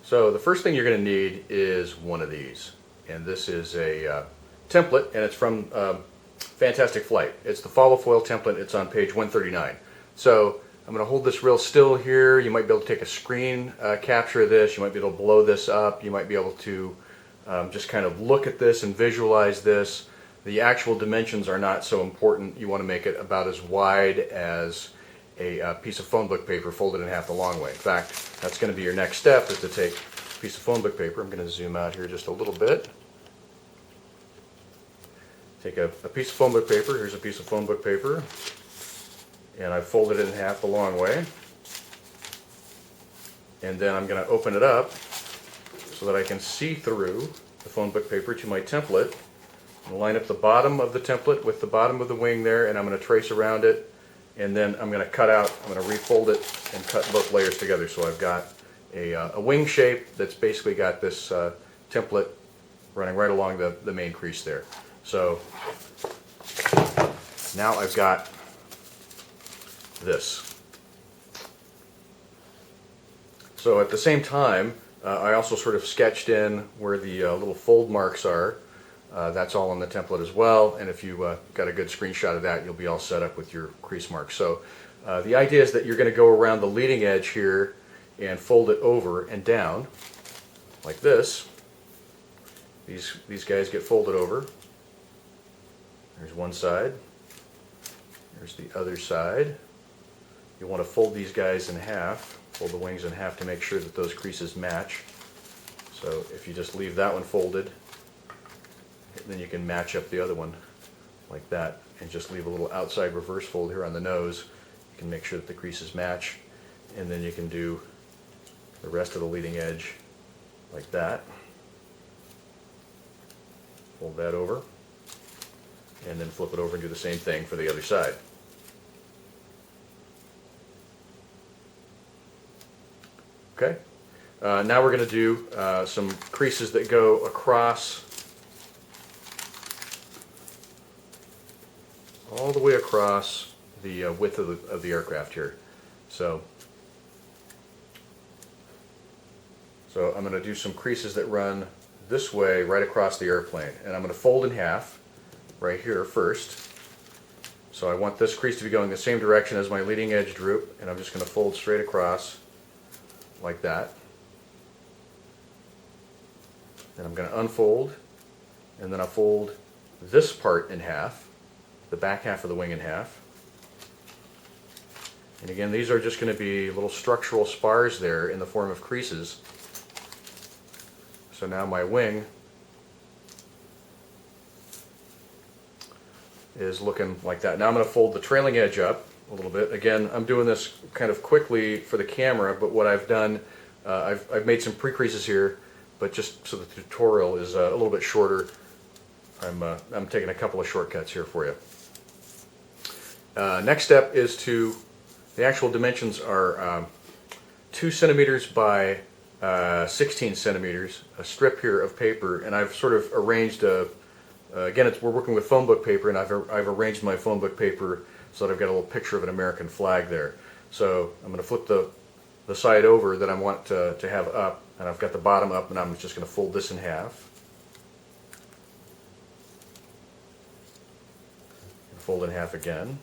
So the first thing you're going to need is one of these, and this is a template, and it's from Fantastic Flight. It's the follow foil template. It's on page 139. So I'm going to hold this real still here. You might be able to take a screen capture of this. You might be able to blow this up. You might be able to just kind of look at this and visualize this. The actual dimensions are not so important. You want to make it about as wide as a piece of phone book paper folded in half the long way. In fact, that's going to be your next step, is to take a piece of phone book paper. I'm going to zoom out here just a little bit. Take a piece of phone book paper. Here's a piece of phone book paper, and I've folded it in half the long way. And then I'm going to open it up so that I can see through the phone book paper to my template. I'm going to line up the bottom of the template with the bottom of the wing there, and I'm going to trace around it. And then I'm going to cut out, I'm going to refold it and cut both layers together. So I've got a wing shape that's basically got this template running right along the main crease there. So now I've got this. So at the same time, I also sort of sketched in where the little fold marks are. That's all on the template as well, and if you got a good screenshot of that, you'll be all set up with your crease marks. So the idea is that you're going to go around the leading edge here and fold it over and down like this. These guys get folded over. There's one side. There's the other side. You want to fold these guys in half, fold the wings in half to make sure that those creases match. So if you just leave that one folded, then you can match up the other one like that, and just leave a little outside reverse fold here on the nose. You can make sure that the creases match, and then you can do the rest of the leading edge like that. Fold that over, and then flip it over and do the same thing for the other side. Okay, now we're going to do some creases that go across, all the way across the width of the aircraft here. So I'm going to do some creases that run this way right across the airplane, and I'm going to fold in half right here first. So I want this crease to be going the same direction as my leading edge droop, and I'm just going to fold straight across like that. Then I'm going to unfold, and then I'll fold this part in half, the back half of the wing in half. And again, these are just going to be little structural spars there in the form of creases. So now my wing is looking like that. Now I'm going to fold the trailing edge up a little bit. Again, I'm doing this kind of quickly for the camera, but what I've done, I've made some pre-creases here, but just so the tutorial is a little bit shorter, I'm taking a couple of shortcuts here for you. Next step is the actual dimensions are 2 centimeters by 16 centimeters, a strip here of paper, and I've sort of arranged again, we're working with phone book paper, and I've arranged my phone book paper so that I've got a little picture of an American flag there. So I'm going to flip the side over that I want to have up, and I've got the bottom up, and I'm just going to fold this in half. Fold in half again.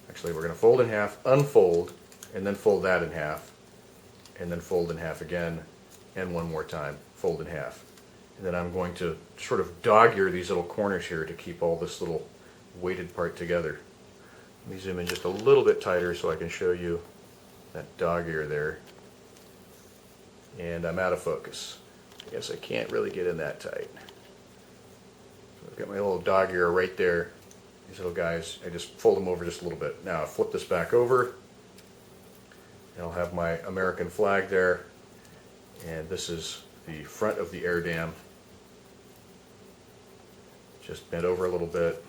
Actually, we're going to fold in half, unfold, and then fold that in half, and then fold in half again, and one more time, fold in half. And then I'm going to sort of dog-ear these little corners here to keep all this little weighted part together. Let me zoom in just a little bit tighter so I can show you that dog-ear there. And I'm out of focus. I guess I can't really get in that tight. So I've got my little dog-ear right there. These little guys, I just fold them over just a little bit. Now I'll flip this back over, and I'll have my American flag there, and this is the front of the air dam. Just bent over a little bit,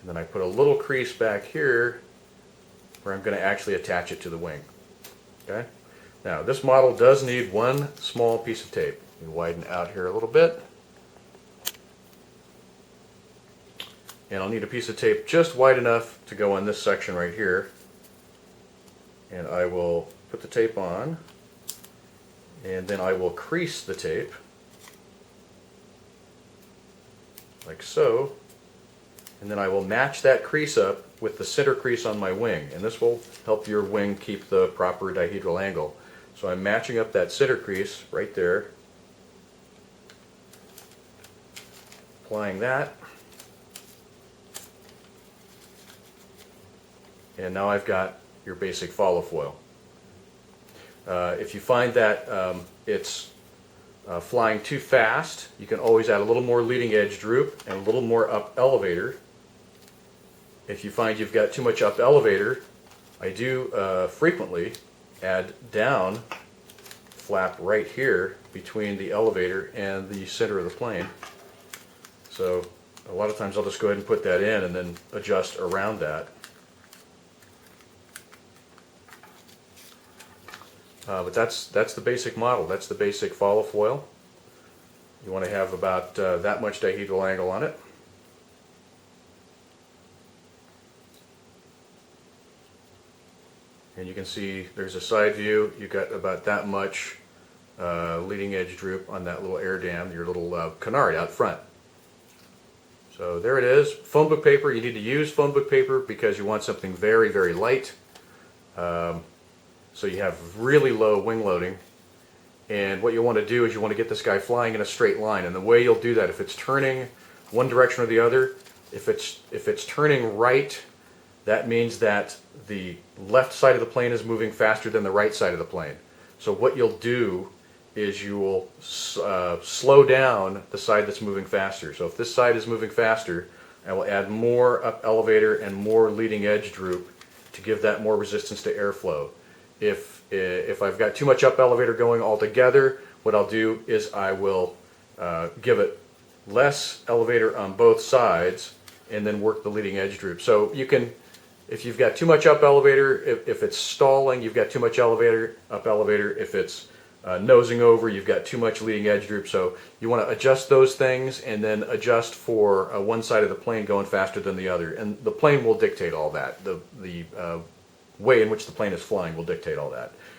and then I put a little crease back here where I'm going to actually attach it to the wing. Okay? Now this model does need one small piece of tape. You widen out here a little bit. And I'll need a piece of tape just wide enough to go on this section right here. And I will put the tape on, And then I will crease the tape, like so, and then I will match that crease up with the center crease on my wing, and this will help your wing keep the proper dihedral angle. So I'm matching up that center crease right there, applying that, and now I've got your basic follow foil. If you find that it's flying too fast, you can always add a little more leading edge droop and a little more up elevator. If you find you've got too much up elevator, I do frequently add down flap right here between the elevator and the center of the plane. So a lot of times I'll just go ahead and put that in and then adjust around that. But that's the basic model. That's the basic follow foil. You want to have about that much dihedral angle on it. And you can see there's a side view. You've got about that much leading edge droop on that little air dam, your little canard out front. So there it is. Phone book paper. You need to use phone book paper because you want something very, very light. So you have really low wing loading, and what you want to do is you want to get this guy flying in a straight line, and the way you'll do that, if it's turning one direction or the other, if it's turning right, that means that the left side of the plane is moving faster than the right side of the plane. So what you'll do is you will slow down the side that's moving faster. So if this side is moving faster, I will add more up elevator and more leading edge droop to give that more resistance to airflow. If I've got too much up elevator going altogether, what I'll do is I will give it less elevator on both sides and then work the leading edge droop. So you can, if you've got too much up elevator, if it's stalling, you've got too much elevator, up elevator. If it's nosing over, you've got too much leading edge droop. So you want to adjust those things and then adjust for one side of the plane going faster than the other. And the plane will dictate all that. The way in which the plane is flying will dictate all that.